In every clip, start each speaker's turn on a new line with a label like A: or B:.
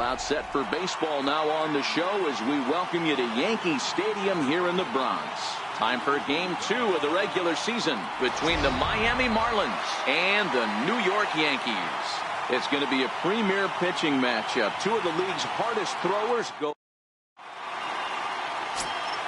A: Crowd set for baseball now on the show as we welcome you to Yankee Stadium here in the Bronx. Time for Game 2 of the regular season between the Miami Marlins and the New York Yankees. It's going to be a premier pitching matchup. Two of the league's hardest throwers go.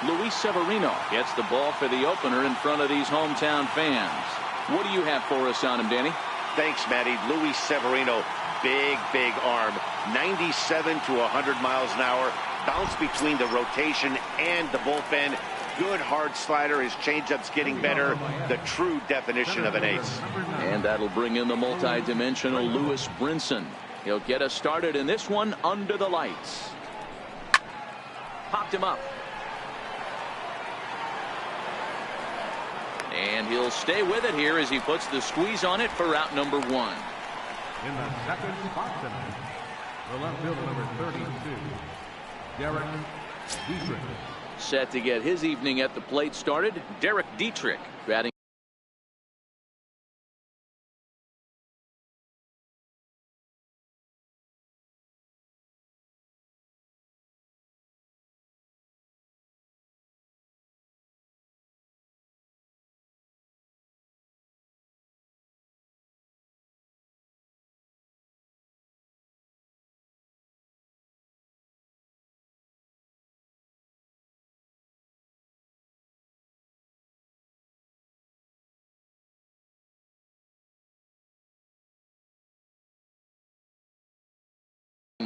A: Luis Severino gets the ball for the opener in front of these hometown fans. What do you have for us on him, Danny?
B: Thanks, Matty. Luis Severino, big arm, 97 to 100 miles an hour, bounce between the rotation and the bullpen. Good hard slider. His changeup's getting better. The true definition of an ace.
A: And that'll bring in the multi-dimensional Lewis Brinson. He'll get us started in this one under the lights. Popped him up. And he'll stay with it here as he puts the squeeze on it for out number 1.
C: In the second spot tonight, the left fielder number 32, Derek Dietrich.
A: Set to get his evening at the plate started, Derek Dietrich batting.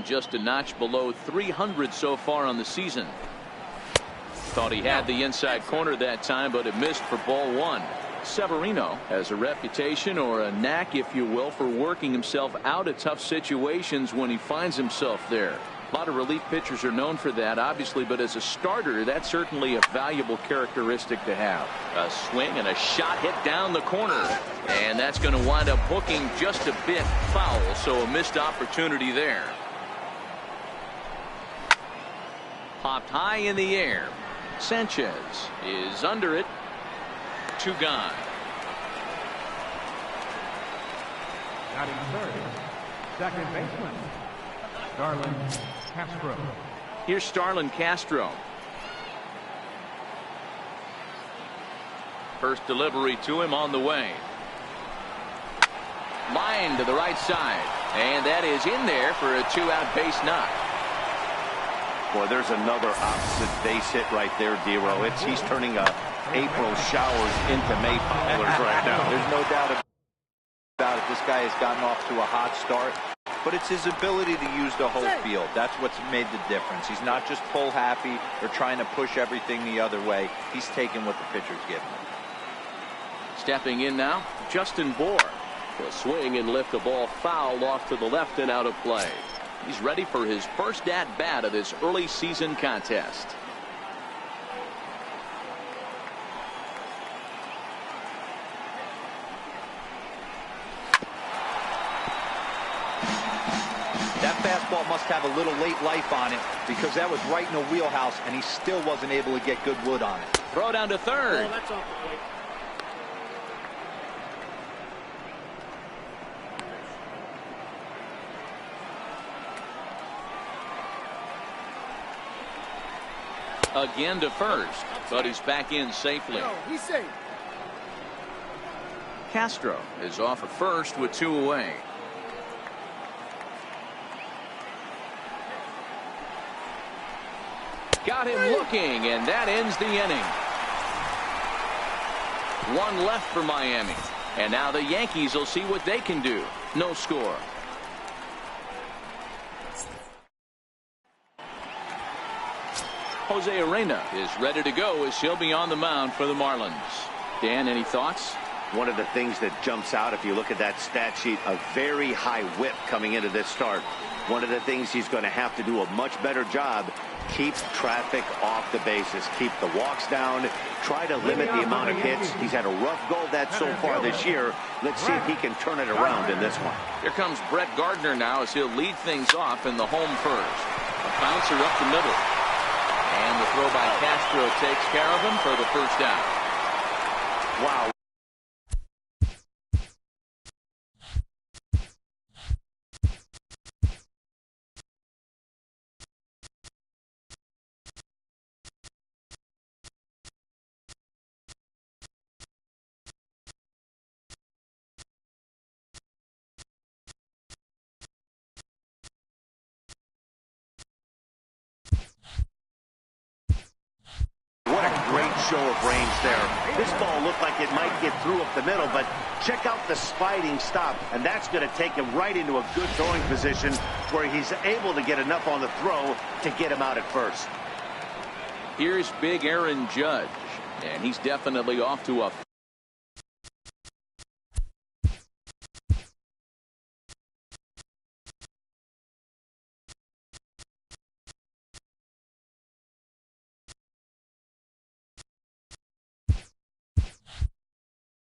A: Just a notch below 300 so far on the season. Thought he had the inside corner that time, but it missed for ball 1. Severino has a reputation, or a knack if you will, for working himself out of tough situations when he finds himself there. A lot of relief pitchers are known for that, obviously, but as a starter, that's certainly a valuable characteristic to have. A swing and a shot hit down the corner, and that's going to wind up hooking just a bit foul, so a missed opportunity there. Popped high in the air. Sanchez is under it. 2 gone.
C: Batting third, second baseman, Starlin Castro.
A: Here's Starlin Castro. First delivery to him on the way. Line to the right side. And that is in there for a 2-out base knock.
B: Boy, there's another opposite base hit right there, Dero. He's turning April showers into May poplars right now.
D: There's no doubt about it. This guy has gotten off to a hot start, but it's his ability to use the whole field. That's what's made the difference. He's not just pull happy or trying to push everything the other way. He's taking what the pitcher's giving him.
A: Stepping in now, Justin Bour. He'll swing and lift the ball foul off to the left and out of play. He's ready for his first at-bat of this early season contest.
D: That fastball must have a little late life on it, because that was right in the wheelhouse, and he still wasn't able to get good wood on it.
A: Throw down to third.
E: Oh, that's off the plate.
A: Again to first, but he's back in safely.
E: No, he's safe.
A: Castro is off at first with 2 away. Got him looking, and that ends the inning. 1 left for Miami, and now the Yankees will see what they can do. No score. Jose Arena is ready to go as he'll be on the mound for the Marlins. Dan, any thoughts?
B: One of the things that jumps out, if you look at that stat sheet, a very high whip coming into this start. One of the things he's going to have to do a much better job, keep traffic off the bases, keep the walks down, try to limit the amount of hits. He's had a rough go of that so far this year. Let's see if he can turn it around in this one.
A: Here comes Brett Gardner now as he'll lead things off in the home first. A bouncer up the middle. And the throw by Castro takes care of him for the first down.
B: Wow. show of range there. This ball looked like it might get through up the middle, but check out the sliding stop, and that's going to take him right into a good throwing position where he's able to get enough on the throw to get him out at first.
A: Here's big Aaron Judge, and he's definitely off to a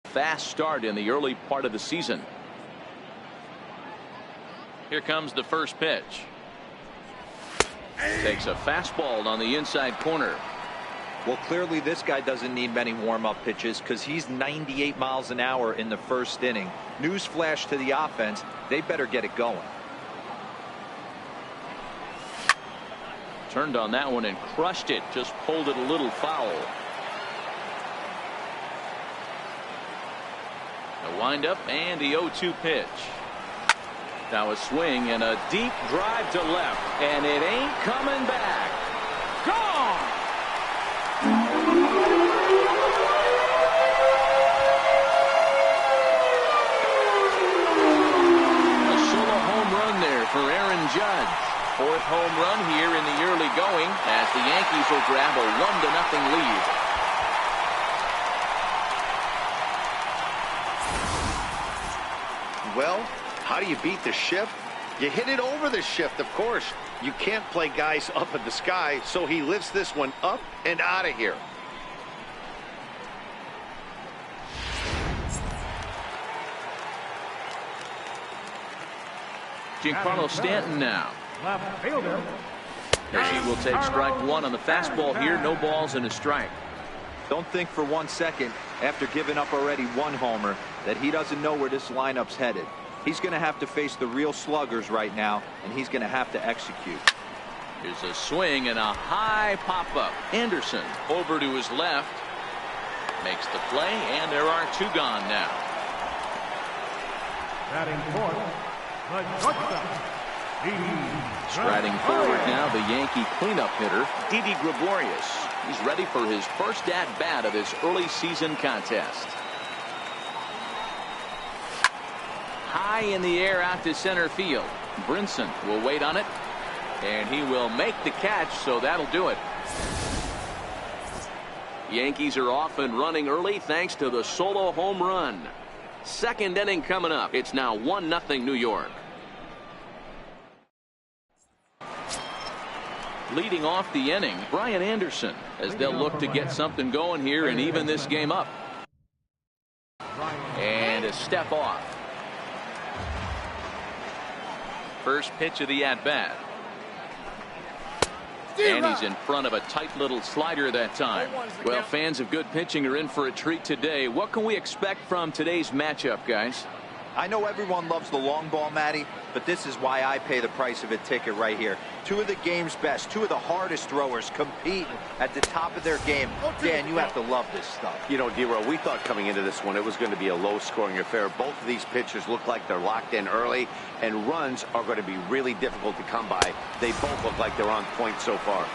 A: fast start in the early part of the season. Here comes the first pitch. Takes a fastball on the inside corner.
D: Well, clearly this guy doesn't need many warm-up pitches because he's 98 miles an hour in the first inning. Newsflash to the offense, they better get it going.
A: Turned on that one and crushed it. Just pulled it a little foul. A windup and the 0-2 pitch. Now a swing and a deep drive to left, and it ain't coming back. Gone! A solo home run there for Aaron Judge. Fourth home run here in the early going as the Yankees will grab a 1-0 lead.
B: Well, how do you beat the shift? You hit it over the shift, of course. You can't play guys up in the sky, so he lifts this one up and out of here.
A: Giancarlo Stanton now.
C: Left fielder.
A: As he will take strike one on the fastball here. No balls and a strike.
D: Don't think for 1 second, after giving up already one homer, that he doesn't know where this lineup's headed. He's going to have to face the real sluggers right now, and he's going to have to execute.
A: Here's a swing and a high pop-up. Anderson over to his left. Makes the play, and there are two gone now.
C: Batting fourth, the shortstop,
A: Striding forward now, the Yankee cleanup hitter, Didi Gregorius. He's ready for his first at-bat of this early season contest. High in the air out to center field. Brinson will wait on it, and he will make the catch, so that'll do it. Yankees are off and running early thanks to the solo home run. Second inning coming up. It's now 1-0 New York. Leading off the inning, Brian Anderson, as they'll look to get something going here and even this game up. And a step off. First pitch of the at-bat. And he's in front of a tight little slider that time. Well, fans of good pitching are in for a treat today. What can we expect from today's matchup, guys?
D: I know everyone loves the long ball, Matty, but this is why I pay the price of a ticket right here. Two of the game's best, two of the hardest throwers competing at the top of their game. Dan, you have to love this stuff.
B: You know, D-Row, we thought coming into this one it was going to be a low-scoring affair. Both of these pitchers look like they're locked in early, and runs are going to be really difficult to come by. They both look like they're on point so far.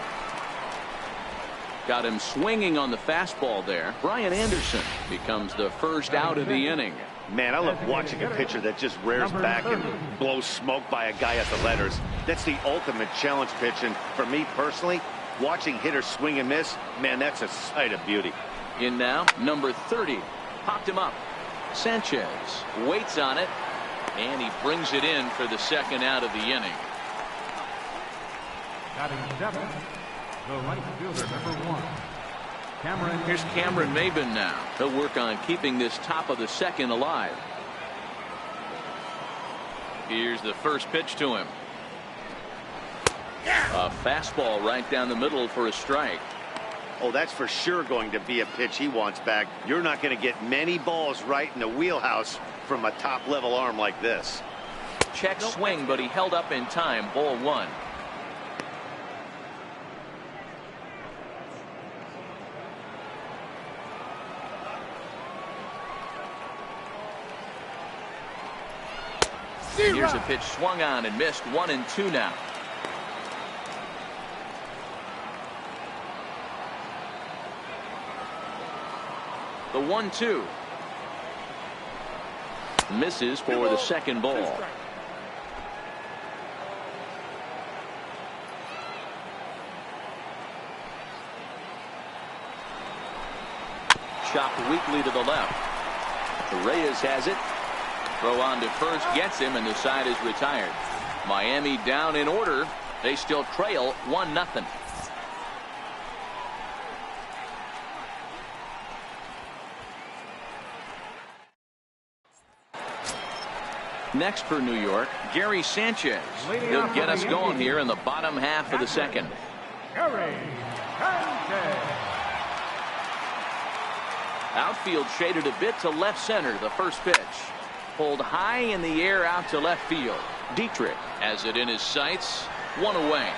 A: Got him swinging on the fastball there. Brian Anderson becomes the first out of the inning.
B: Man, I love watching a pitcher that just rears back and blows smoke by a guy at the letters. That's the ultimate challenge pitch, and for me personally, watching hitters swing and miss, man, that's a sight of beauty.
A: In now, number 30. Popped him up. Sanchez waits on it, and he brings it in for the second out of the inning.
C: Batting seventh, the right fielder, number 1.
A: Here's Cameron Maybin now. He'll work on keeping this top of the second alive. Here's the first pitch to him. A fastball right down the middle for a strike.
B: Oh, that's for sure going to be a pitch he wants back. You're not going to get many balls right in the wheelhouse from a top-level arm like this.
A: Check swing, but he held up in time. Ball 1. Here's a pitch swung on and missed. 1-2 now. The 1-2. Misses for the second ball. Chopped weakly to the left. Reyes has it. Throw on to first, gets him, and the side is retired. Miami down in order. They still trail 1-0. Next for New York, Gary Sanchez. He'll get us going here in the bottom half of the second.
C: Gary Sanchez.
A: Outfield shaded a bit to left center. The first pitch pulled high in the air out to left field. Dietrich has it in his sights. One away.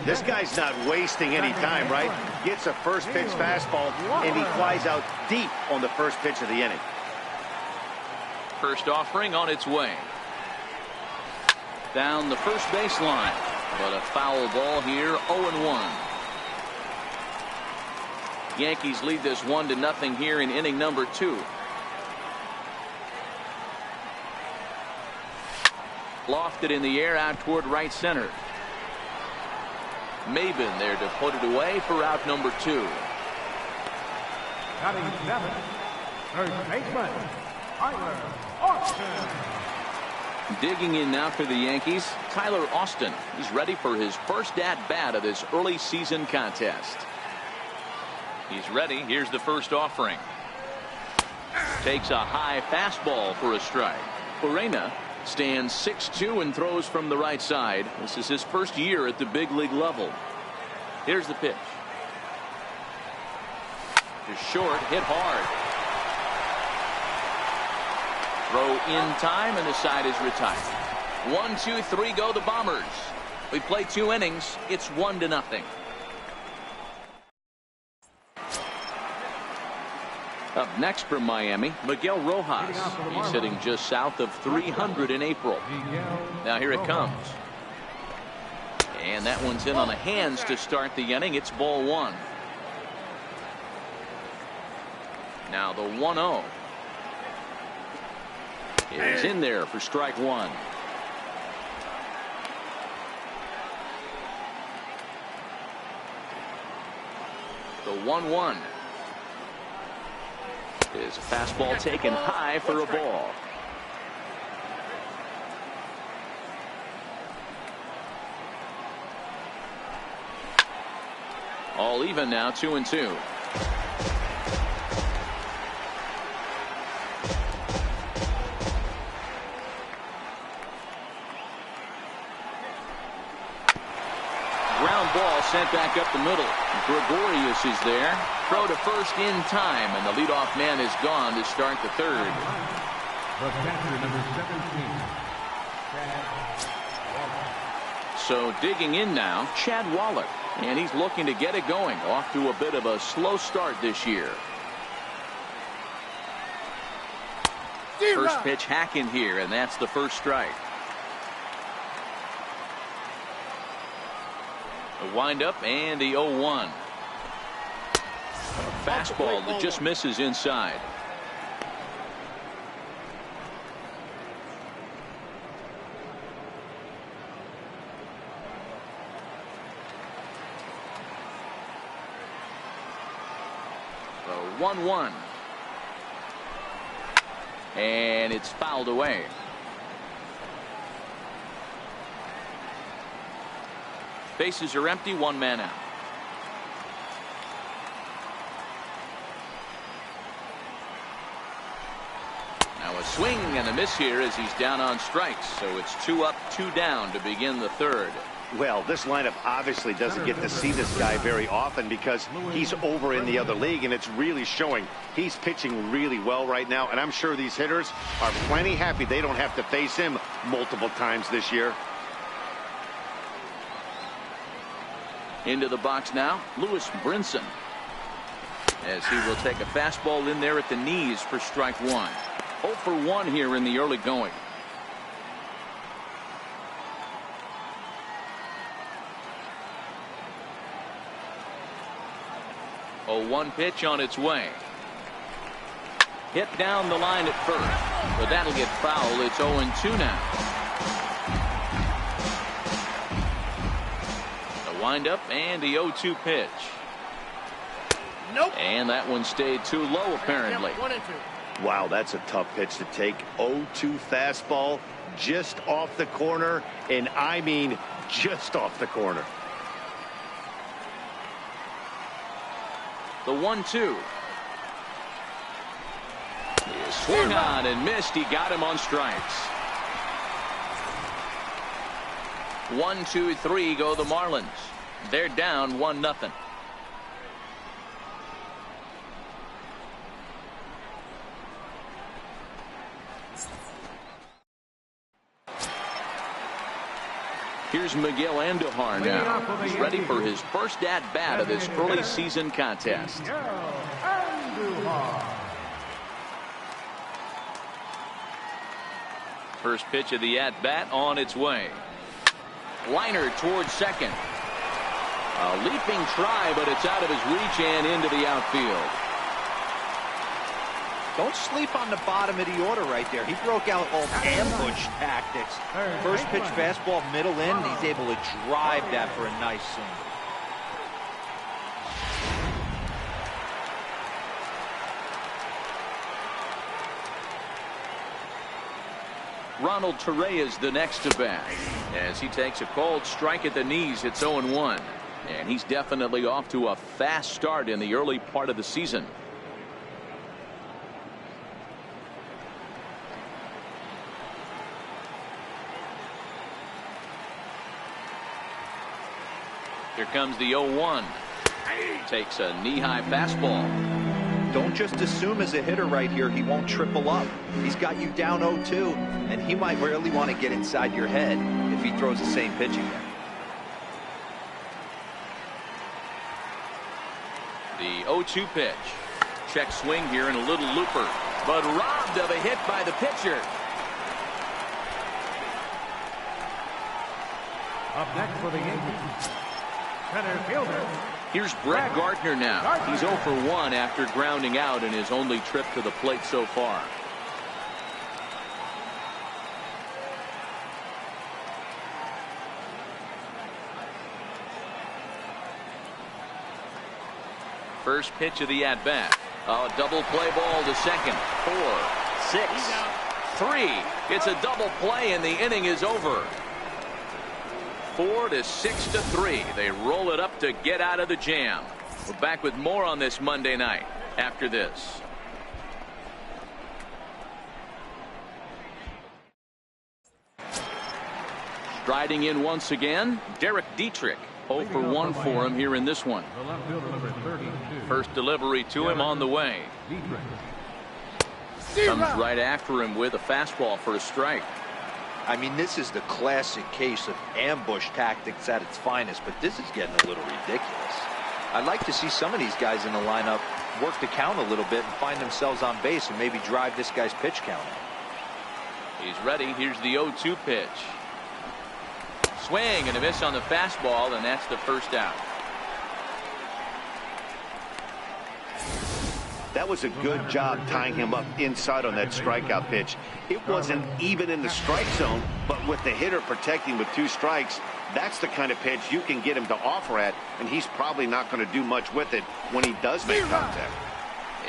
B: This guy's not wasting any time, right? Gets a first pitch fastball, and he flies out deep on the first pitch of the inning.
A: First offering on its way. Down the first baseline. But a foul ball here, 0-1. Yankees lead this 1-0 here in inning number 2. Lofted in the air out toward right center. Maben there to put it away for out number 2.
C: Batting 7, third baseman, Tyler Austin.
A: Digging in now for the Yankees, Tyler Austin. He's ready for his first at-bat of this early season contest. He's ready. Here's the first offering. Takes a high fastball for a strike. Urena stands 6'2" and throws from the right side. This is his first year at the big league level. Here's the pitch. To short, hit hard. Throw in time, and the side is retired. 1, 2, 3 go the Bombers. We play 2 innings. It's 1-0. Up next from Miami, Miguel Rojas. He's hitting just south of 300 in April. Now here it comes. And that one's in on the hands to start the inning. It's ball 1. Now the 1-0 is in there for strike 1. The 1-1 is a fastball taken high for a ball. All even now, 2-2. Ground ball sent back up the middle. Gregorius is there. Throw to first in time, and the leadoff man is gone to start the third.
C: The catcher, number 17.
A: So digging in now, Chad Wallach, and he's looking to get it going. Off to a bit of a slow start this year. First pitch hacking here, and that's the first strike. The windup and the 0-1. A fastball that just misses inside. The 1-1. And it's fouled away. Bases are empty, 1 man out. Now a swing and a miss here as he's down on strikes. So it's 2 up, 2 down to begin the third.
B: Well, this lineup obviously doesn't get to see this guy very often because he's over in the other league, and it's really showing. He's pitching really well right now, and I'm sure these hitters are plenty happy they don't have to face him multiple times this year.
A: Into the box now, Lewis Brinson, as he will take a fastball in there at the knees for strike 1. 0 for 1 here in the early going. 0-1 pitch on its way. Hit down the line at first, but that'll get foul. It's 0-2 now. The windup and the 0-2 pitch.
E: Nope.
A: And that one stayed too low, apparently.
E: 1-2.
B: Wow, that's a tough pitch to take. 0-2 fastball just off the corner, and I mean just off the corner.
A: The 1-2. Swung on and missed. He got him on strikes. 1, 2, 3 go the Marlins. They're down 1-0. Here's Miguel Andujar now. He's ready for his first at-bat of this early season contest. First pitch of the at-bat on its way. Liner towards second. A leaping try, but it's out of his reach and into the outfield.
D: Don't sleep on the bottom of the order right there. He broke out all ambush tactics. First pitch fastball, middle in. He's able to drive that for a nice swing.
A: Ronald Torreyes the next to bat as he takes a cold strike at the knees. It's 0-1, and he's definitely off to a fast start in the early part of the season. Here comes the 0-1. Takes a knee-high fastball.
D: Don't just assume as a hitter right here he won't triple up. He's got you down 0-2, and he might really want to get inside your head if he throws the same pitch again.
A: The 0-2 pitch. Check swing here and a little looper, but robbed of a hit by the pitcher.
C: Up next for the Yankees, center fielder.
A: Here's Brett Gardner now. He's 0 for 1 after grounding out in his only trip to the plate so far. First pitch of the at-bat. A double play ball to second. 4, 6, 3. It's a double play and the inning is over. 4 to 6 to 3. They roll it up to get out of the jam. We're back with more on this Monday night after this. Striding in once again, Derek Dietrich. 0 for 1 for him here in this one.
C: The left fielder, number 32.
A: First delivery to him on the way. Comes right after him with a fastball for a strike.
D: I mean, this is the classic case of ambush tactics at its finest, but this is getting a little ridiculous. I'd like to see some of these guys in the lineup work the count a little bit and find themselves on base and maybe drive this guy's pitch count.
A: He's ready. Here's the 0-2 pitch. Swing and a miss on the fastball, and that's the first out.
B: That was a good job tying him up inside on that strikeout pitch. It wasn't even in the strike zone, but with the hitter protecting with 2 strikes, that's the kind of pitch you can get him to offer at, and he's probably not going to do much with it when he does make contact.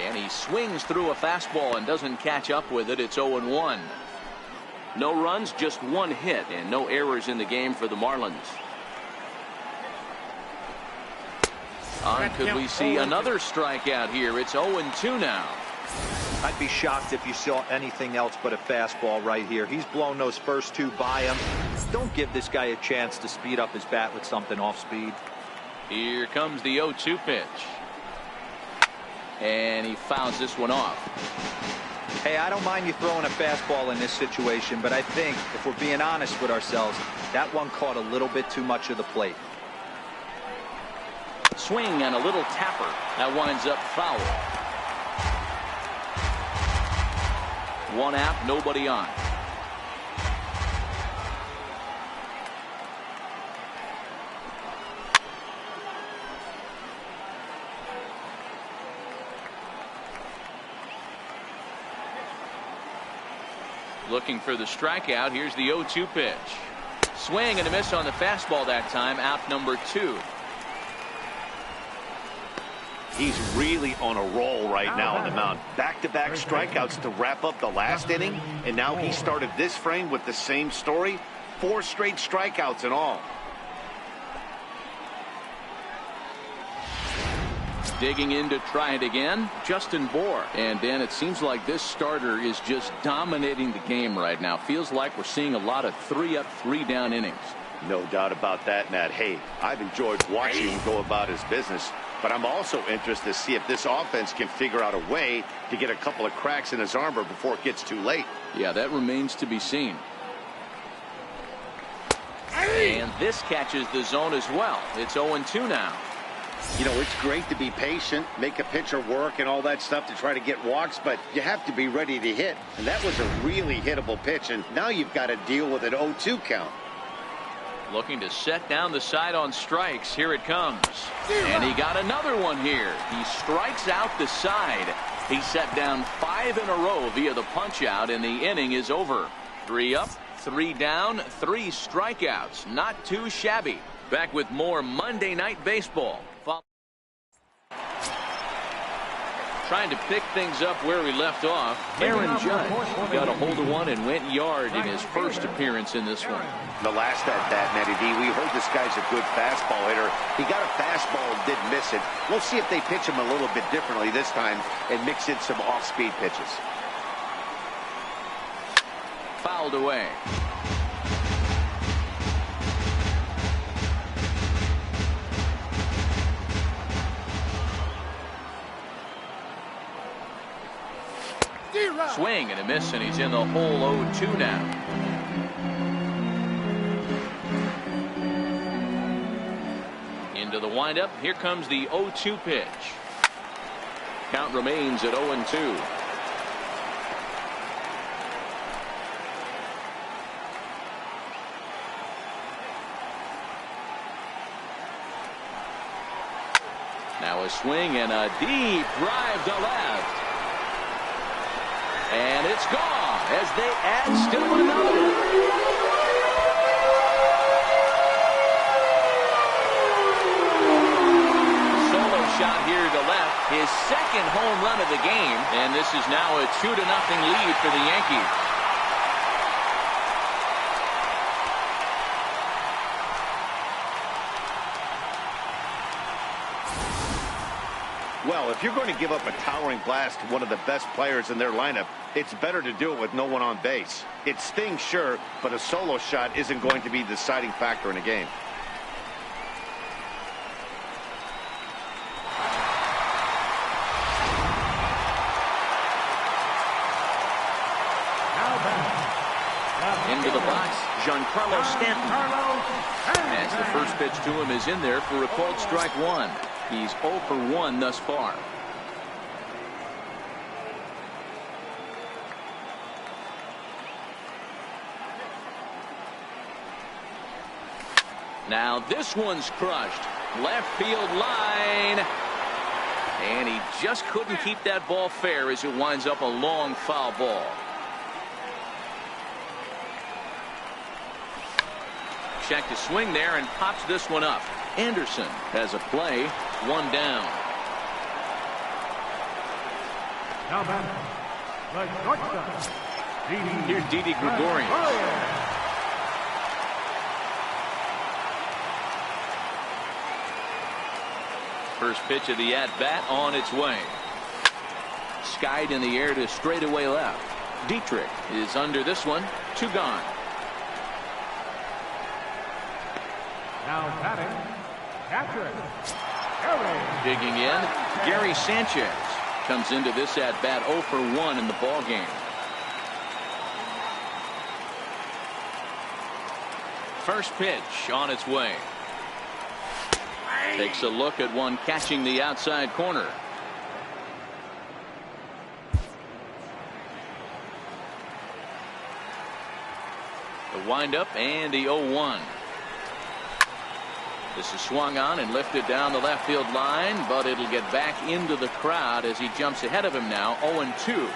A: And he swings through a fastball and doesn't catch up with it. It's 0-1. No runs, just 1 hit, and no errors in the game for the Marlins. Could we see another strikeout here? It's 0-2 now.
D: I'd be shocked if you saw anything else but a fastball right here. He's blown those first 2 by him. Don't give this guy a chance to speed up his bat with something off speed.
A: Here comes the 0-2 pitch. And he fouls this one off.
D: Hey, I don't mind you throwing a fastball in this situation, but I think if we're being honest with ourselves, that one caught a little bit too much of the plate.
A: Swing and a little tapper. That winds up foul. 1 out, nobody on. Looking for the strikeout. Here's the 0-2 pitch. Swing and a miss on the fastball that time. Out number 2.
B: He's really on a roll right now on the mound. Back-to-back strikeouts to wrap up the last inning, and now he started this frame with the same story. 4 straight strikeouts in all.
A: Digging in to try it again, Justin Bour. And Dan, it seems like this starter is just dominating the game right now. Feels like we're seeing a lot of 3-up, 3-down innings.
B: No doubt about that, Nat. Hey, I've enjoyed watching him go about his business, but I'm also interested to see if this offense can figure out a way to get a couple of cracks in his armor before it gets too late.
A: Yeah, that remains to be seen. And this catches the zone as well. It's 0-2 now.
B: You know, it's great to be patient, make a pitcher work and all that stuff to try to get walks, but you have to be ready to hit. And that was a really hittable pitch, and now you've got to deal with an 0-2 count.
A: Looking to set down the side on strikes. Here it comes. And he got another one here. He strikes out the side. He set down 5 in a row via the punch out, and the inning is over. 3 up, 3 down, 3 strikeouts. Not too shabby. Back with more Monday Night Baseball. Trying to pick things up where we left off. Aaron Judge got a hold of one and went yard in his first appearance in this one.
B: The last at bat, Matty D, we heard this guy's a good fastball hitter. He got a fastball and didn't miss it. We'll see if they pitch him a little bit differently this time and mix in some off-speed pitches.
A: Fouled away. Swing and a miss, and he's in the hole. 0-2 now. Into the windup. Here comes the 0-2 pitch. Count remains at 0-2. Now a swing and a deep drive to left. And it's gone as they add still another. Solo shot here to left. His second home run of the game. And this is now a 2-0 lead for the Yankees.
B: Well, if you're going to give up a towering blast to one of the best players in their lineup, it's better to do it with no one on base. It stings, sure, but a solo shot isn't going to be the deciding factor in a game.
A: Into the box, Giancarlo Stanton. As the first pitch to him is in there for a called strike 1. He's 0 for 1 thus far. Now this one's crushed. Left field line. And he just couldn't keep that ball fair as it winds up a long foul ball. Check to swing there and pops this one up. Anderson has a play. 1 down.
C: Now back, the shortstop.
A: Here's Didi Gregorius. First pitch of the at-bat on its way. Skied in the air to straightaway left. Dietrich is under this one. 2 gone.
C: Now batting, catcher.
A: Digging in, Gary Sanchez comes into this at bat 0 for 1 in the ball game. First pitch on its way. Takes a look at one catching the outside corner. The windup and the 0-1. This is swung on and lifted down the left field line, but it'll get back into the crowd as he jumps ahead of him now. 0-2.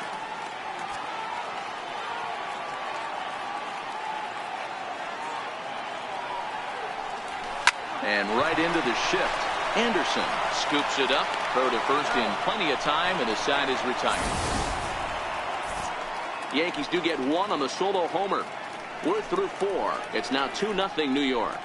A: And right into the shift. Anderson scoops it up. Throw to first in plenty of time, and the side is retired. Yankees do get one on the solo homer. We're through 4. It's now 2-0 New York.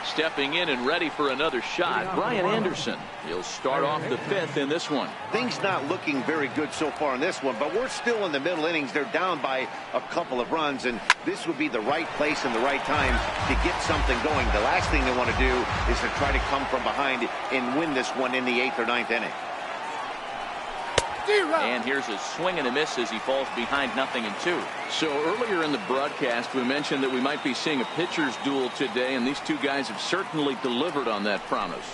A: Stepping in and ready for another shot, Brian Anderson. He'll start off the 5th in this one.
B: Things not looking very good so far in this one, but we're still in the middle innings. They're down by a couple of runs, and this would be the right place and the right time to get something going. The last thing they want to do is to try to come from behind and win this one in the 8th or 9th inning.
A: And here's a swing and a miss as he falls behind 0-2. So earlier in the broadcast, we mentioned that we might be seeing a pitcher's duel today, and these two guys have certainly delivered on that promise.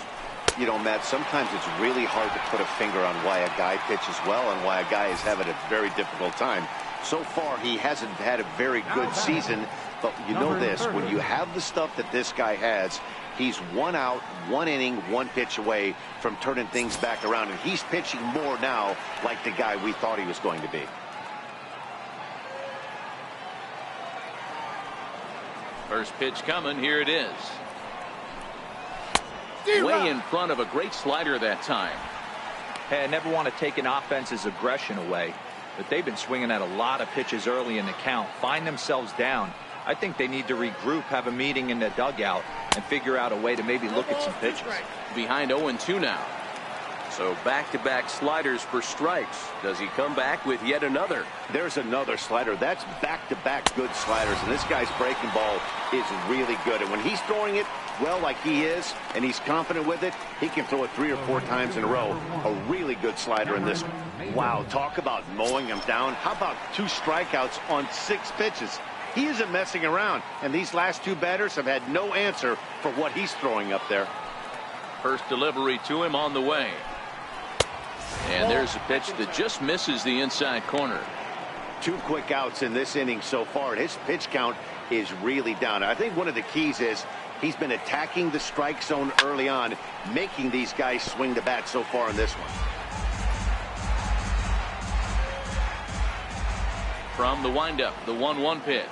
B: You know, Matt, sometimes it's really hard to put a finger on why a guy pitches well and why a guy is having a very difficult time. So far, he hasn't had a very good season, but you know this, when you have the stuff that this guy has, he's 1 out, 1 inning, 1 pitch away from turning things back around, and he's pitching more now like the guy we thought he was going to be.
A: First pitch coming. Here it is. Way in front of a great slider that time.
D: Hey, I never want to take an offense's aggression away, but they've been swinging at a lot of pitches early in the count, find themselves down. I think they need to regroup, have a meeting in the dugout, and figure out a way to maybe look at some pitches.
A: Behind 0-2 now. So back-to-back sliders for strikes. Does he come back with yet another?
B: There's another slider. That's back-to-back good sliders, and this guy's breaking ball is really good. And when he's throwing it well like he is, and he's confident with it, he can throw it 3 or 4 times in a row. A really good slider in this one. Wow, talk about mowing him down. How about 2 strikeouts on 6 pitches? He isn't messing around, and these last 2 batters have had no answer for what he's throwing up there.
A: First delivery to him on the way. And there's a pitch that just misses the inside corner.
B: 2 quick outs in this inning so far, and his pitch count is really down. I think one of the keys is he's been attacking the strike zone early on, making these guys swing the bat so far in this one.
A: From the windup, the 1-1 pitch.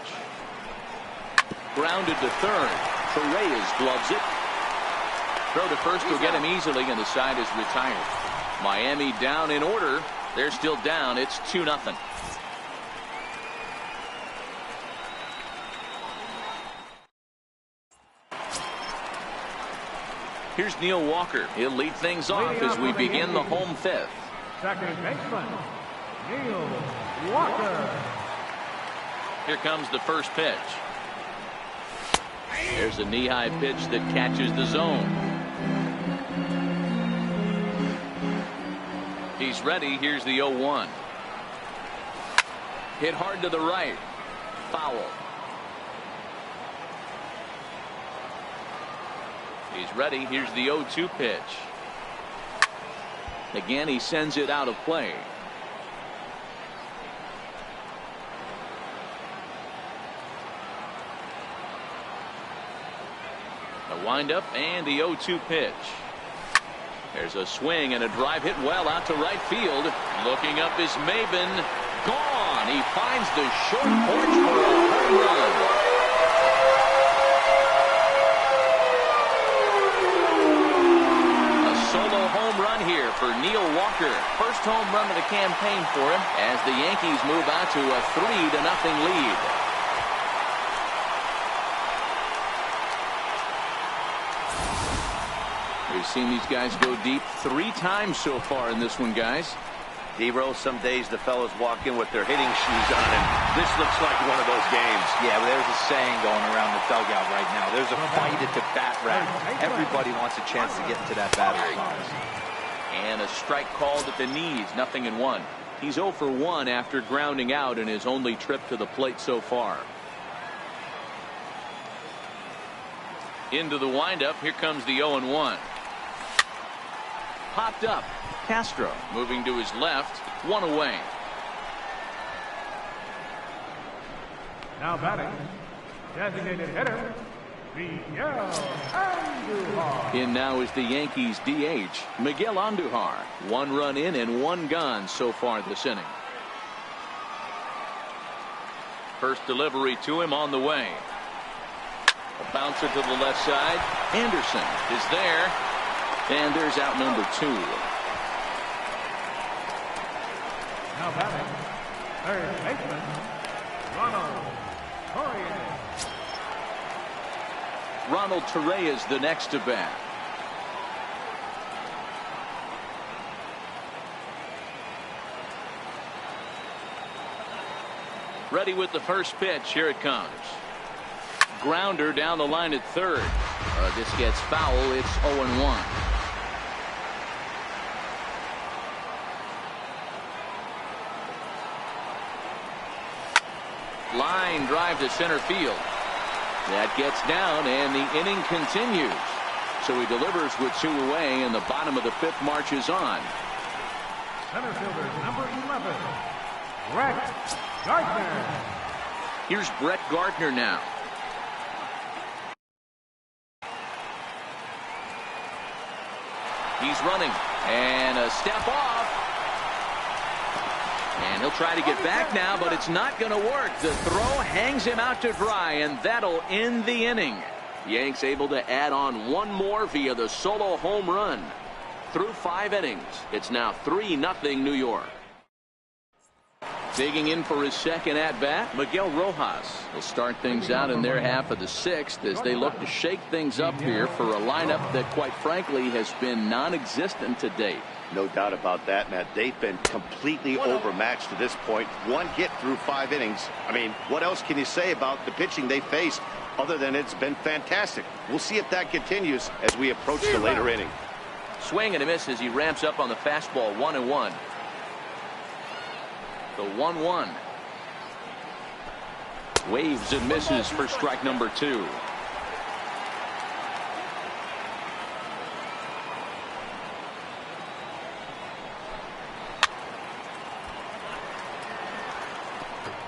A: Grounded to third. Torres gloves it. Throw to first will get him easily, and the side is retired. Miami down in order. They're still down. It's 2-0. Here's Neil Walker. He'll lead things off as we begin the home 5th.
C: Second baseman, Neil Walker.
A: Here comes the first pitch. There's a knee-high pitch that catches the zone. He's ready. Here's the 0-1. Hit hard to the right. Foul. He's ready. Here's the 0-2 pitch. Again, he sends it out of play. The windup and the 0-2 pitch. There's a swing and a drive hit well out to right field. Looking up is Maben. Gone. He finds the short porch for a home run. A solo home run here for Neil Walker. First home run of the campaign for him as the Yankees move out to a 3-0 lead. We've seen these guys go deep 3 times so far in this one, guys.
B: D-Rose, some days the fellas walk in with their hitting shoes on, and this looks like one of those games.
D: Yeah, but there's a saying going around the dugout right now. There's a fight at the bat rack. Everybody wants a chance to get into that batter's box.
A: And a strike called at the knees. 0-1. He's 0 for 1 after grounding out in his only trip to the plate so far. Into the windup. Here comes the 0-1. Popped up. Castro moving to his left. 1 away.
C: Now batting, designated hitter, Miguel Andujar.
A: In now is the Yankees DH, Miguel Andujar. 1 run in and 1 gone so far this inning. First delivery to him on the way. A bouncer to the left side. Anderson is there. And there's out number 2.
C: Now batting, third baseman, Ronald Torres.
A: Ronald Torres is the next to bat. Ready with the first pitch. Here it comes. Grounder down the line at third. This gets foul. It's 0-1. Line drive to center field. That gets down, and the inning continues. So he delivers with 2 away, and the bottom of the 5th marches on.
C: Center fielder number 11, Brett Gardner.
A: Here's Brett Gardner now. He's running, and a step off. And he'll try to get back now, but it's not going to work. The throw hangs him out to dry, and that'll end the inning. Yanks able to add on 1 more via the solo home run. Through 5 innings, it's now 3-0 New York. Digging in for his second at-bat, Miguel Rojas will start things out in their half of the 6th as they look to shake things up here for a lineup that, quite frankly, has been non-existent to date.
B: No doubt about that, Matt. They've been completely overmatched to this point. 1 hit through 5 innings. I mean, what else can you say about the pitching they faced other than it's been fantastic? We'll see if that continues as we approach the later inning.
A: Swing and a miss as he ramps up on the fastball. 1-1. The 1-1. Waves and misses for strike number 2.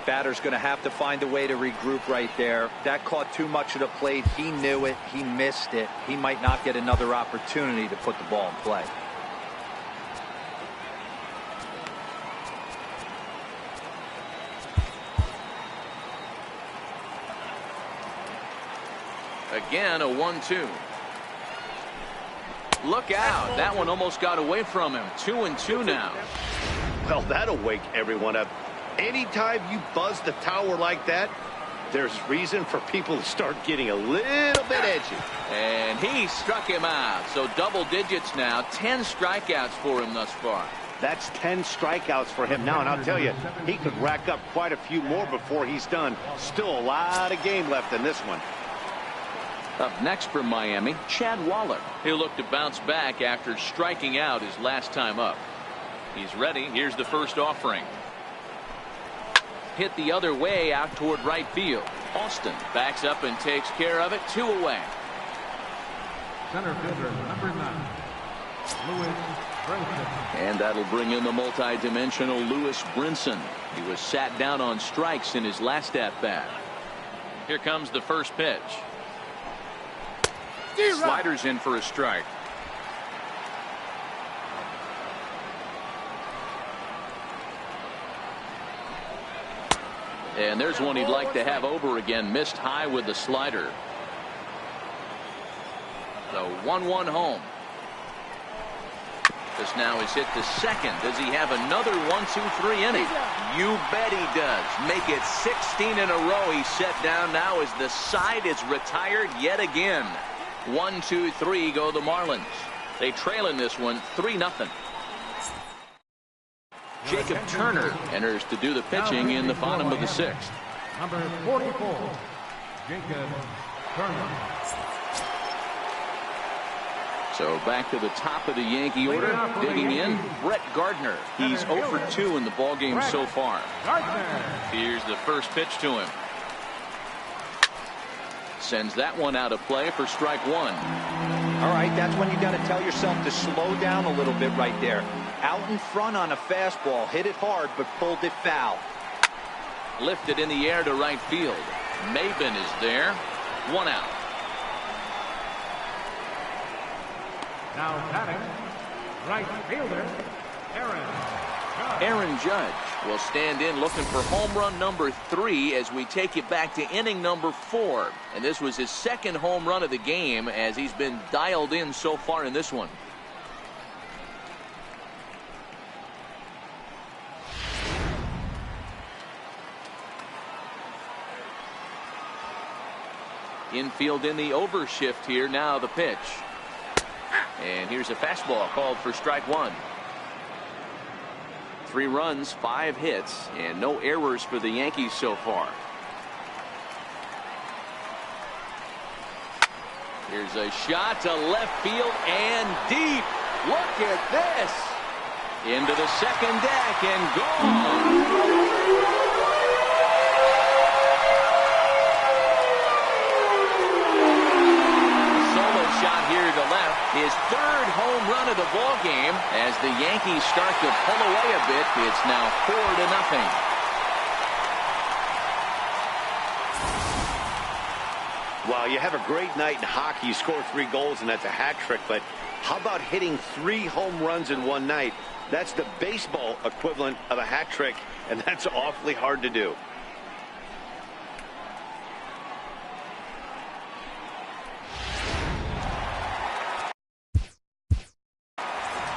D: Batter's going to have to find a way to regroup right there. That caught too much of the plate. He knew it. He missed it. He might not get another opportunity to put the ball in play.
A: Again, a 1-2. Look out. That one almost got away from him. 2-2 now.
B: Well, that'll wake everyone up. Anytime you buzz the tower like that, there's reason for people to start getting a little bit edgy.
A: And he struck him out. So double digits now. 10 strikeouts for him thus far.
B: That's 10 strikeouts for him now, and I'll tell you, he could rack up quite a few more before he's done. Still a lot of game left in this one.
A: Up next from Miami, Chad Waller. He'll look to bounce back after striking out his last time up. He's ready. Here's the first offering. Hit the other way out toward right field. Austin backs up and takes care of it. 2 away.
C: Center fielder number 9, Lewis Brinson.
A: And that'll bring in the multi-dimensional Lewis Brinson. He was sat down on strikes in his last at-bat. Here comes the first pitch. Sliders in for a strike. And there's one he'd like to have over again. Missed high with the slider. The 1-1 home. This now is hit to second. Does he have another 1-2-3 inning? You bet he does. Make it 16 in a row. He's set down now as the side is retired yet again. 1-2-3 go the Marlins. They trail in this one 3-0. Jacob Turner enters to do the pitching in the bottom of the 6th.
C: Number 44, Jacob Turner.
A: So back to the top of the Yankee order. Digging in, Brett Gardner. He's 0 for 2 in the ballgame so far. Here's the first pitch to him. Sends that one out of play for strike 1.
D: All right, that's when you got to tell yourself to slow down a little bit right there. Out in front on a fastball, hit it hard, but pulled it foul.
A: Lifted in the air to right field. Maben is there. 1 out.
C: Now batting, right fielder, Aaron
A: Aaron Judge will stand in looking for home run number 3 as we take it back to inning number 4. And this was his second home run of the game as he's been dialed in so far in this one. Infield in the overshift here. Now the pitch. And here's a fastball called for strike 1. 3 runs, 5 hits, and no errors for the Yankees so far. Here's a shot to left field and deep. Look at this. Into the second deck and gone. Shot here to left, his 3rd home run of the ball game. As the Yankees start to pull away a bit, it's now 4-0.
B: Well, you have a great night in hockey. You score 3 goals, and that's a hat trick. But how about hitting 3 home runs in one night? That's the baseball equivalent of a hat trick, and that's awfully hard to do.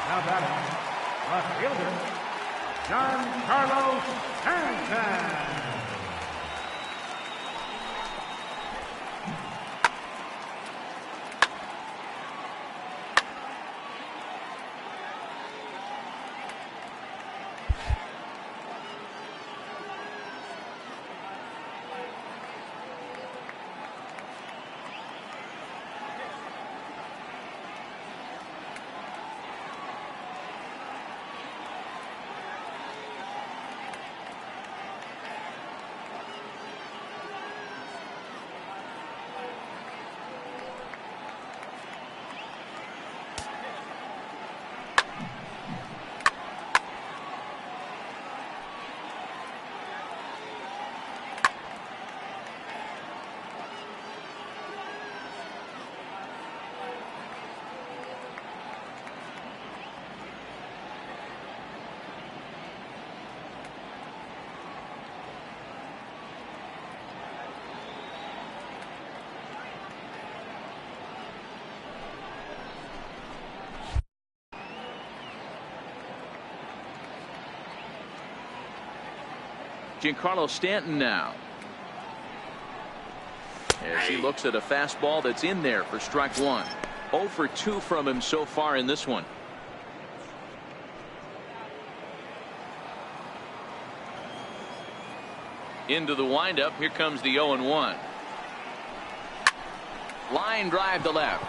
C: Now batting, left fielder, Giancarlo Stanton.
A: Giancarlo Stanton now, as he looks at a fastball that's in there for strike 1. 0 for 2 from him so far in this one. Into the windup. Here comes the 0-1. Line drive to left.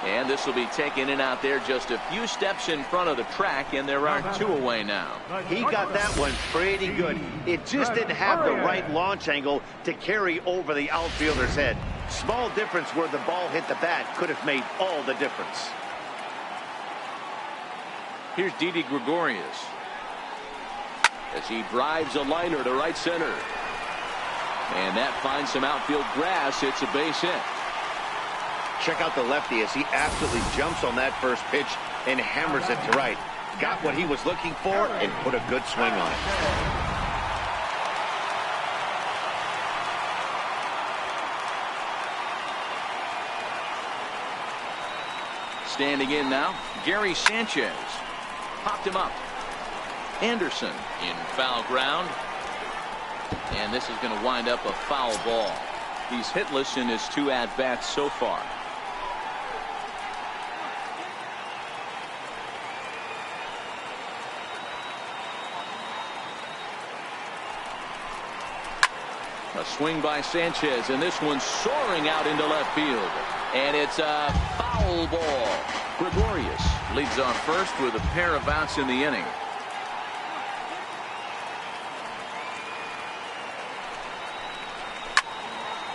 A: And this will be taken in out there just a few steps in front of the track, and there are 2 away now.
B: He got that one pretty good. It just didn't have the right launch angle to carry over the outfielder's head. Small difference where the ball hit the bat could have made all the difference.
A: Here's Didi Gregorius as he drives a liner to right center. And that finds some outfield grass. It's a base hit.
B: Check out the lefty as he absolutely jumps on that first pitch and hammers it to right. Got what he was looking for and put a good swing on it.
A: Standing in now, Gary Sanchez. Popped him up. Anderson in foul ground. And this is going to wind up a foul ball. He's hitless in his 2 at-bats so far. A swing by Sanchez, and this one's soaring out into left field. And it's a foul ball. Gregorius leads off first with a pair of outs in the inning.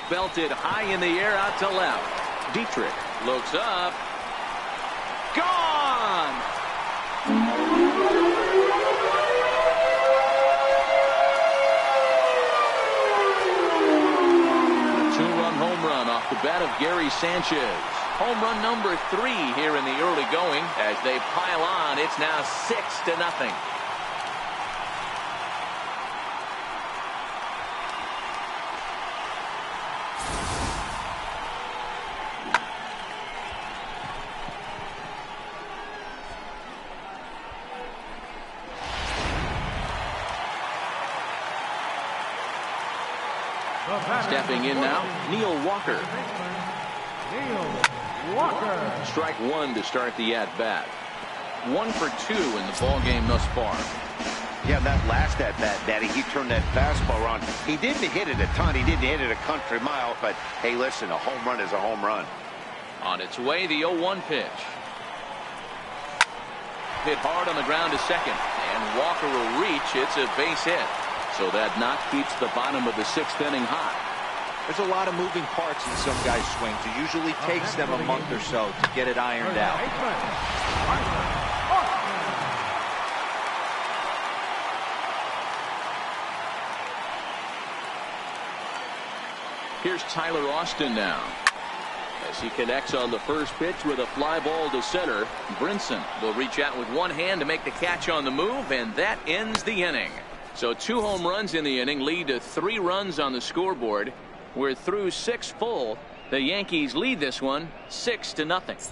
A: Belted high in the air out to left. Dietrich looks up. Gone! Home run off the bat of Gary Sanchez. Home run number 3 here in the early going. As they pile on, it's now 6-0. Stepping in now, Neil Walker.
C: Neil Walker.
A: Strike one to start the at-bat. 1 for 2 in the ball game thus far.
B: Yeah, that last at-bat, Daddy, he turned that fastball on. He didn't hit it a ton. He didn't hit it a country mile. But, hey, listen, a home run is a home run.
A: On its way, the 0-1 pitch. Hit hard on the ground to second. And Walker will reach. It's a base hit. So that knock keeps the bottom of the 6th inning hot.
D: There's a lot of moving parts in some guys' swings. It usually takes them a month or so to get it ironed out.
A: Here's Tyler Austin now. As he connects on the first pitch with a fly ball to center, Brinson will reach out with one hand to make the catch on the move, and that ends the inning. So 2 home runs in the inning lead to 3 runs on the scoreboard. We're through 6 full. The Yankees lead this one 6-0.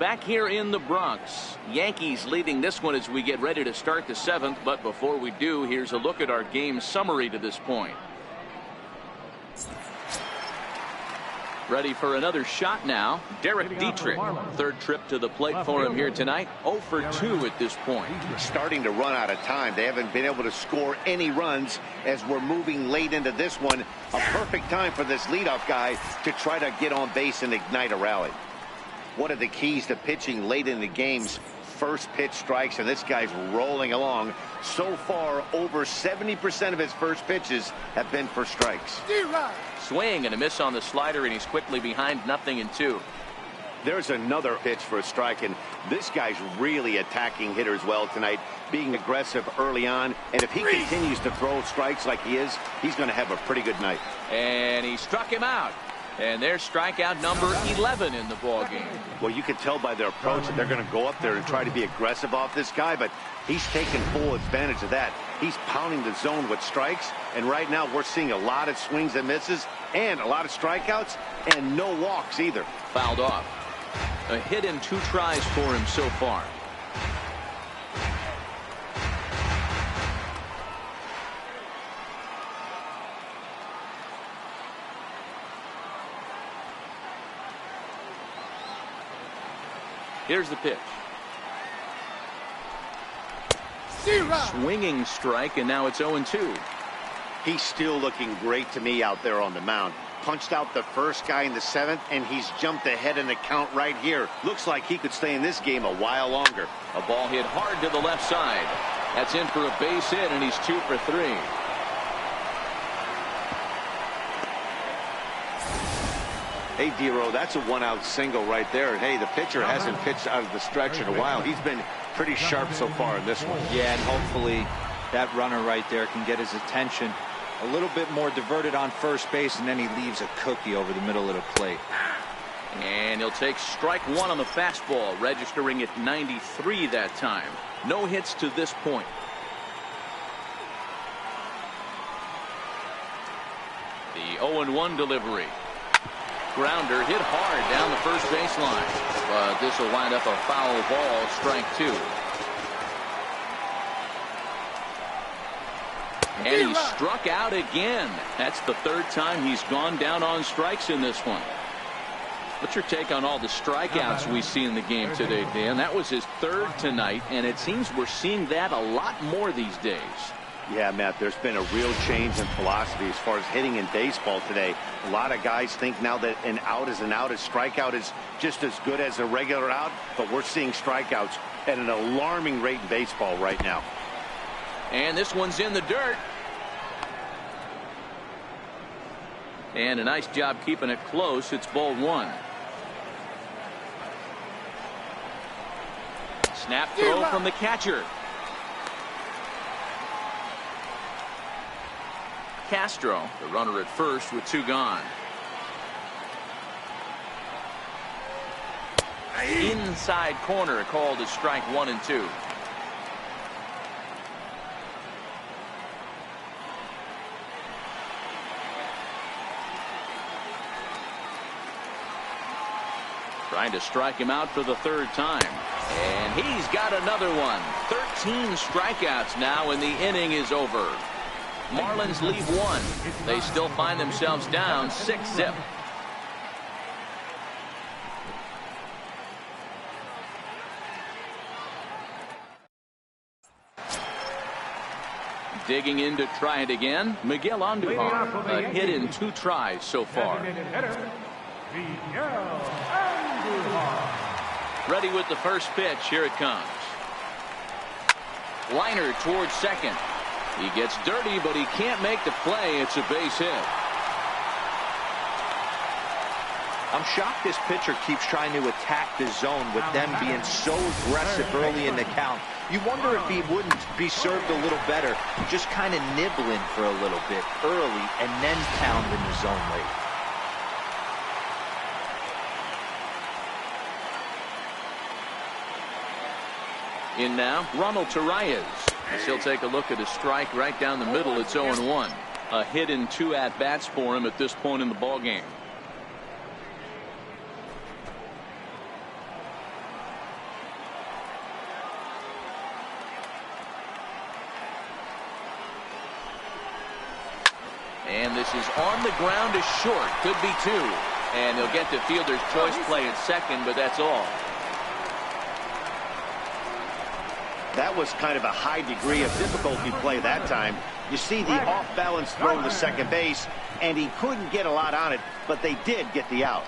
A: Back here in the Bronx, Yankees leading this one as we get ready to start the 7th. But before we do, here's a look at our game summary to this point. Ready for another shot now. Derek Dietrich, 3rd trip to the plate for him here tonight. 0 for 2 at this point.
B: Starting to run out of time. They haven't been able to score any runs as we're moving late into this one. A perfect time for this leadoff guy to try to get on base and ignite a rally. One of the keys to pitching late in the game's first pitch strikes, and this guy's rolling along. So far, over 70% of his first pitches have been for strikes.
A: Swing and a miss on the slider, and he's quickly behind 0-2.
B: There's another pitch for a strike, and this guy's really attacking hitters well tonight, being aggressive early on. And if he continues to throw strikes like he is, he's going to have a pretty good night.
A: And he struck him out. And there's strikeout number 11 in the ball game.
B: Well, you can tell by their approach that they're going to go up there and try to be aggressive off this guy, but he's taking full advantage of that. He's pounding the zone with strikes, and right now we're seeing a lot of swings and misses and a lot of strikeouts and no walks either.
A: Fouled off. A hit in 2 tries for him so far. Here's the pitch. Swinging strike, and now it's 0-2.
B: He's still looking great to me out there on the mound. Punched out the first guy in the 7th, and he's jumped ahead in the count right here. Looks like he could stay in this game a while longer.
A: A ball hit hard to the left side. That's in for a base hit, and he's 2 for 3.
B: Hey, D-Row, that's a 1-out single right there. Hey, the pitcher hasn't pitched out of the stretch in a while. He's been pretty sharp so far in this one.
D: Yeah, and hopefully that runner right there can get his attention a little bit more diverted on first base, and then he leaves a cookie over the middle of the plate.
A: And he'll take strike 1 on the fastball, registering at 93 that time. No hits to this point. The 0-1 delivery. Grounder hit hard down the first baseline, but this will wind up a foul ball, strike 2. And he struck out again. That's the 3rd time he's gone down on strikes in this one. What's your take on all the strikeouts we see in the game today, Dan? That was his 3rd tonight, and it seems we're seeing that a lot more these days.
B: Yeah, Matt, there's been a real change in philosophy as far as hitting in baseball today. A lot of guys think now that an out is an out. A strikeout is just as good as a regular out, but we're seeing strikeouts at an alarming rate in baseball right now.
A: And this one's in the dirt. And a nice job keeping it close. It's ball 1. Snap throw from the catcher. Castro, the runner at first with 2 gone. Inside corner called as strike 1 and 2. Trying to strike him out for the 3rd time. And he's got another one. 13 strikeouts now, and the inning is over. Marlins leave one. They still find themselves down 6-zip. Digging in to try it again, Miguel Andujar. A hit in 2 tries so far. Ready with the first pitch. Here it comes. Liner towards second. He gets dirty, but he can't make the play. It's a base hit.
D: I'm shocked this pitcher keeps trying to attack the zone with them being so aggressive early in the count. You wonder if he wouldn't be served a little better, just kind of nibbling for a little bit early and then pounding the zone late.
A: In now, Ronald Torreyes. As he'll take a look at his strike right down the middle. It's 0-1. A hit in 2 at-bats for him at this point in the ballgame. And this is on the ground to short. Could be 2. And he'll get the fielder's choice play at second, but that's all.
B: That was kind of a high degree of difficulty play that time. You see the off-balance throw to second base, and he couldn't get a lot on it, but they did get the out.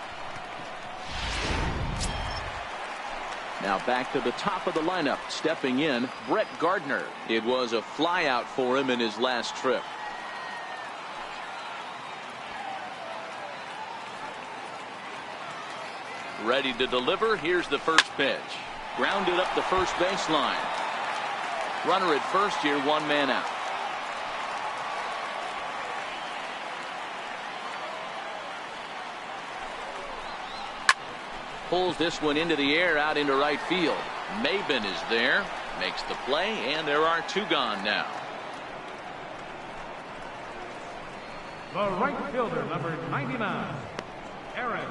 A: Now back to the top of the lineup. Stepping in, Brett Gardner. It was a flyout for him in his last trip. Ready to deliver. Here's the first pitch. Grounded up the first baseline. Runner at first here, 1 man out. Pulls this one into the air, out into right field. Maben is there, makes the play, and there are 2 gone now.
C: The right fielder, number 99, Aaron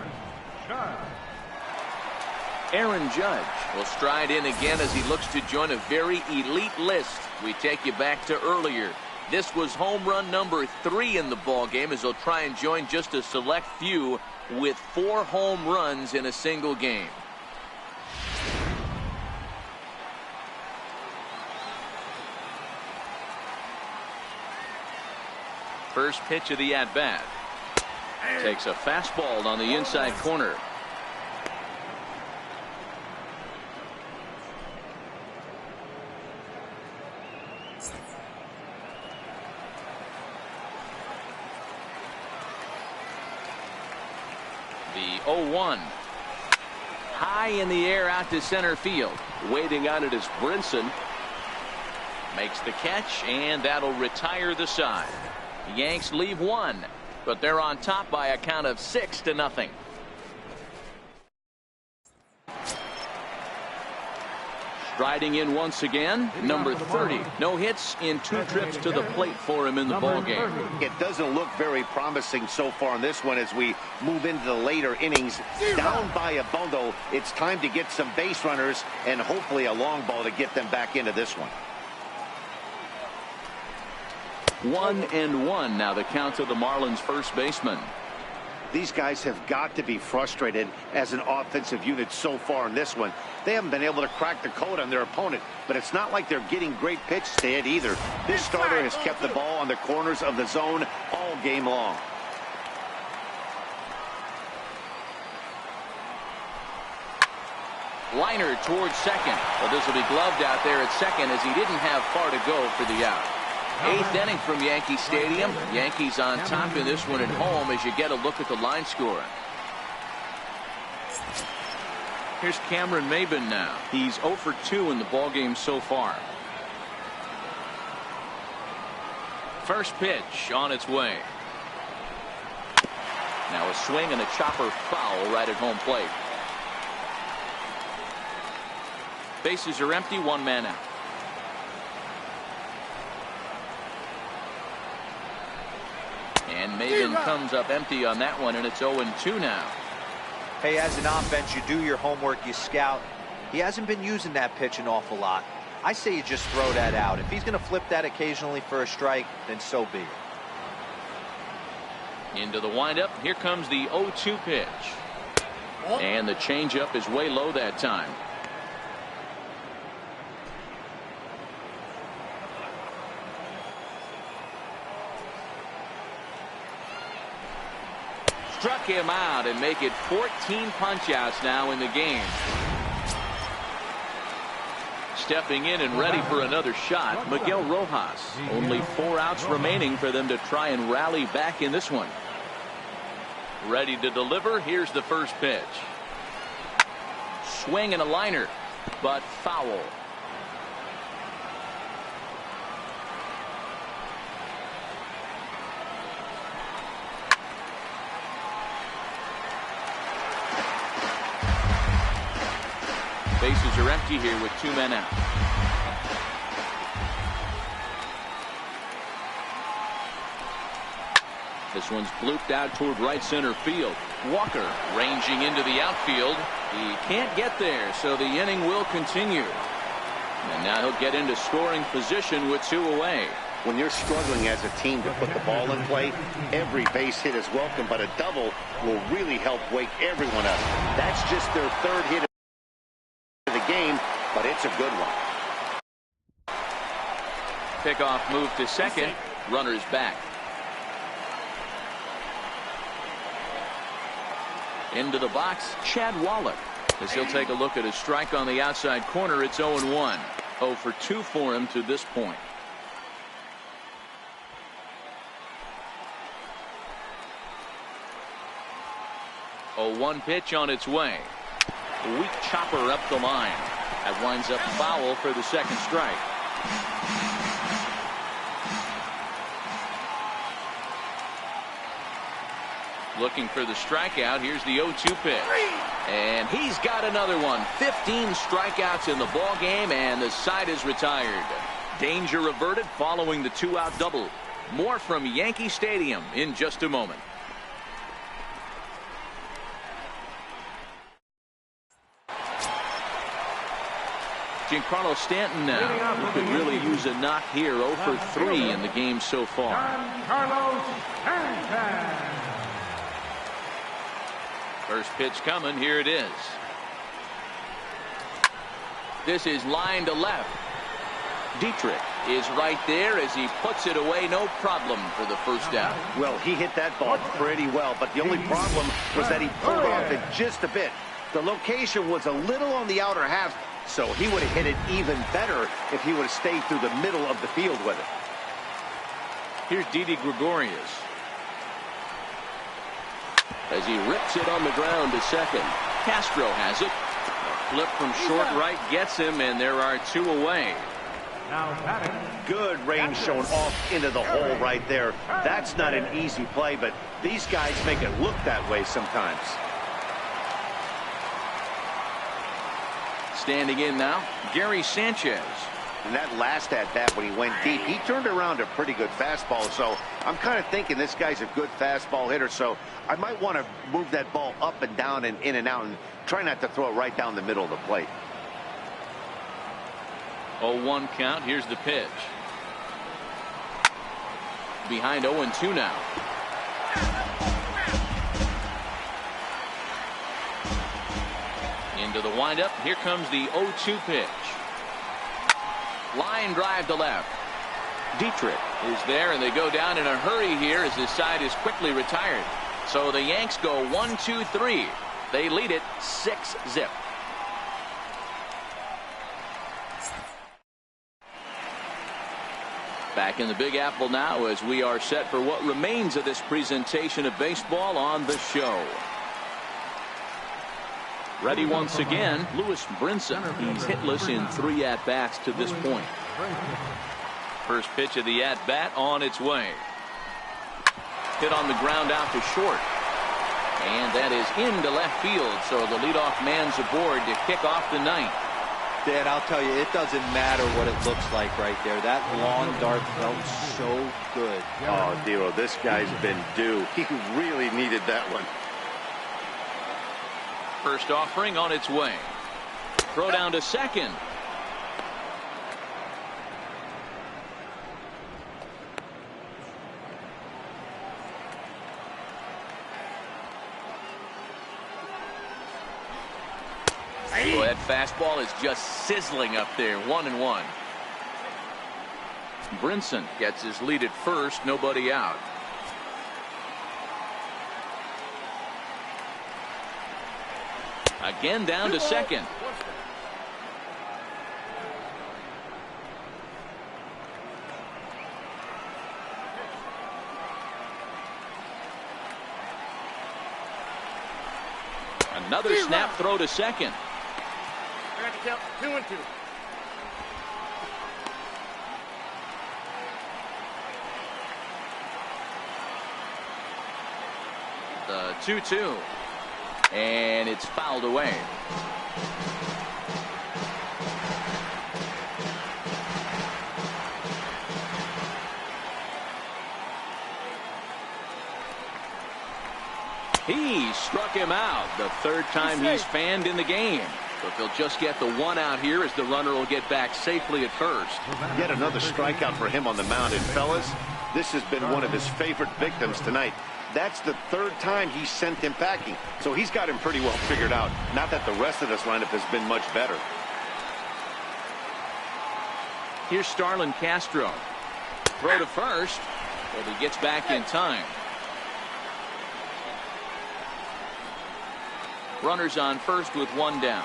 C: Judge.
A: Aaron Judge will stride in again as he looks to join a very elite list. We take you back to earlier. This was home run number 3 in the ball game, as he'll try and join just a select few with 4 home runs in a single game. First pitch of the at-bat. Takes a fastball on the inside corner. The 0-1. High in the air out to center field. Waiting on it is Brinson. Makes the catch, and that'll retire the side. The Yanks leave 1, but they're on top by a count of 6-0. Striding in once again, number 30. No hits in 2 trips to the plate for him in the ballgame.
B: It doesn't look very promising so far in this one as we move into the later innings. Down by a bundle, it's time to get some base runners and hopefully a long ball to get them back into this one.
A: 1-1 now the count of the Marlins first baseman.
B: These guys have got to be frustrated as an offensive unit so far in this one. They haven't been able to crack the code on their opponent, but it's not like they're getting great pitches to hit either. This starter has kept the ball on the corners of the zone all game long.
A: Liner towards second. Well, this will be gloved out there at second as he didn't have far to go for the out. 8th inning from Yankee Stadium. Yankees on top in this one at home as you get a look at the line score. Here's Cameron Maben now. He's 0 for 2 in the ballgame so far. First pitch on its way. Now a swing and a chopper foul right at home plate. Bases are empty, 1 man out. And Maben comes up empty on that one, and it's 0-2 now.
D: Hey, as an offense, you do your homework, you scout. He hasn't been using that pitch an awful lot. I say you just throw that out. If he's going to flip that occasionally for a strike, then so be it.
A: Into the windup. Here comes the 0-2 pitch. And the changeup is way low that time. Struck him out and make it 14 punch-outs now in the game. Stepping in and ready for another shot, Miguel Rojas. Only 4 outs remaining for them to try and rally back in this one. Ready to deliver. Here's the first pitch. Swing and a liner, but foul. Bases are empty here with 2 men out. This one's blooped out toward right center field. Walker ranging into the outfield. He can't get there, so the inning will continue. And now he'll get into scoring position with 2 away.
B: When you're struggling as a team to put the ball in play, every base hit is welcome, but a double will really help wake everyone up. That's just their 3rd hit of the game, but it's a good one.
A: Pickoff move to second. Runners back. Into the box, Chad Wallach. As he'll take a look at his strike on the outside corner, it's 0-1. 0 for 2 for him to this point. A 1 pitch on its way. A weak chopper up the line. That winds up foul for the second strike. Looking for the strikeout. Here's the 0-2 pitch. And he's got another one. 15 strikeouts in the ball game, and the side is retired. Danger averted following the 2-out double. More from Yankee Stadium in just a moment. Giancarlo Stanton now, who could really use a knock here. 0 for 3 in the game so far.
C: Giancarlo Stanton.
A: First pitch coming. Here it is. This is line to left. Dietrich is right there as he puts it away. No problem for the first out.
B: Well, he hit that ball pretty well, but the only problem was that he pulled off it just a bit. The location was a little on the outer half, so he would have hit it even better if he would have stayed through the middle of the field with it.
A: Here's Didi Gregorius as he rips it on the ground to second. Castro has it. A flip from short right gets him, and there are 2 away.
C: Now batting.
B: Good range shown off into the hole right there. That's not an easy play, but these guys make it look that way sometimes.
A: Standing in now, Gary Sanchez.
B: And that last at-bat when he went deep, he turned around a pretty good fastball. So I'm kind of thinking this guy's a good fastball hitter. So I might want to move that ball up and down and in and out and try not to throw it right down the middle of the plate.
A: 0-1 count. Here's the pitch. Behind 0-2 now. Into the windup. Here comes the 0-2 pitch. Line drive to left. Dietrich is there, and they go down in a hurry here as his side is quickly retired. So the Yanks go 1-2-3. They lead it 6-0. Back in the Big Apple now as we are set for what remains of this presentation of baseball on the show. Ready once again, Lewis Brinson. He's hitless in 3 at-bats to this point. First pitch of the at-bat on its way. Hit on the ground out to short. And that is into left field, so the leadoff man's aboard to kick off the 9th.
D: Dan, I'll tell you, it doesn't matter what it looks like right there. That lawn dart felt so good.
B: Oh, Dero, this guy's been due. He really needed that one.
A: First offering on its way. Throw down to second. Oh, that fastball is just sizzling up there. 1-1. Brinson gets his lead at first. Nobody out. Again down to second. Another snap throw to second.
E: I got to count 2-2.
A: The 2-2. And it's fouled away. He struck him out. The third time he's fanned in the game. But they'll just get the one out here as the runner will get back safely at first.
B: Yet another strikeout for him on the mound. And fellas, this has been one of his favorite victims tonight. That's the third time he sent him packing. So he's got him pretty well figured out. Not that the rest of this lineup has been much better.
A: Here's Starlin Castro. Throw to first. But he gets back in time. Runners on first with one down.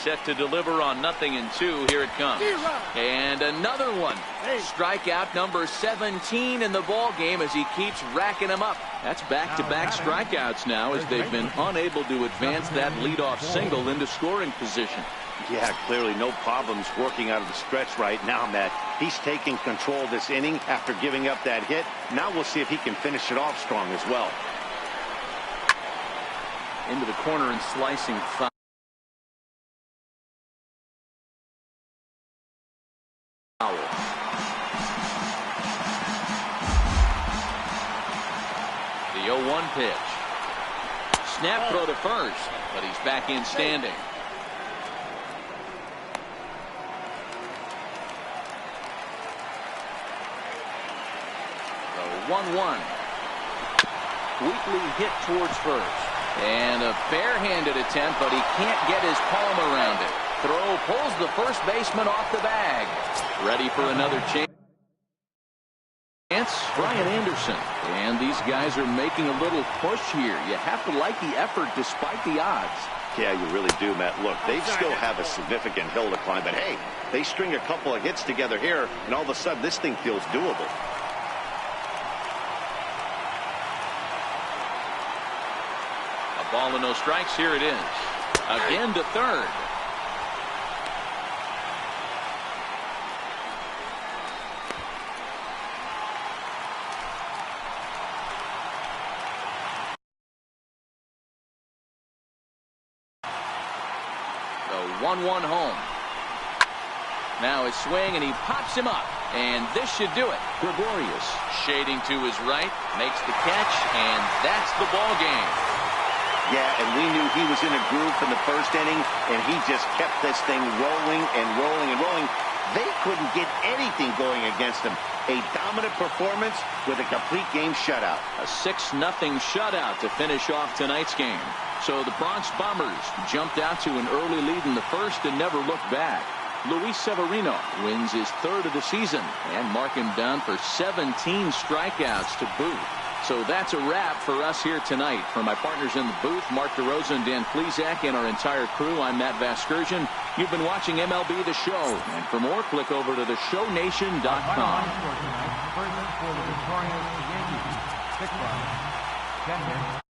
A: Set to deliver on 0-2. Here it comes. And another one. Strikeout number 17 in the ball game as he keeps racking them up. That's back-to-back strikeouts now as they've been unable to advance that leadoff single into scoring position.
B: Yeah, clearly no problems working out of the stretch right now, Matt. He's taking control of this inning after giving up that hit. Now we'll see if he can finish it off strong as well.
A: Into the corner and slicing foul. The 0-1 pitch. Snap throw to first, but he's back in standing. The 1-1. Weakly hit towards first. And a barehanded attempt, but he can't get his palm around it. Throw pulls the first baseman off the bag. Ready for another chance. Brian Anderson. And these guys are making a little push here. You have to like the effort despite the odds.
B: Yeah, you really do, Matt. Look, they still have a significant hill to climb, but hey, they string a couple of hits together here, and all of a sudden this thing feels doable.
A: A ball and no strikes. Here it is. Again to third. The 1-1 home. Now his swing, and he pops him up. And this should do it. Gregorius shading to his right, makes the catch, and that's the ball game.
B: Yeah, and we knew he was in a groove from the first inning, and he just kept this thing rolling and rolling and rolling. They couldn't get anything going against him. A dominant performance with a complete game shutout.
A: A 6-0 shutout to finish off tonight's game. So the Bronx Bombers jumped out to an early lead in the first and never looked back. Luis Severino wins his third of the season and mark him down for 17 strikeouts to boot. So that's a wrap for us here tonight. For my partners in the booth, Mark DeRosa and Dan Plesac, and our entire crew, I'm Matt Vasgersian. You've been watching MLB The Show. And for more, click over to theshownation.com.
C: For the victorious Yankees, 6 runs, 10 hits.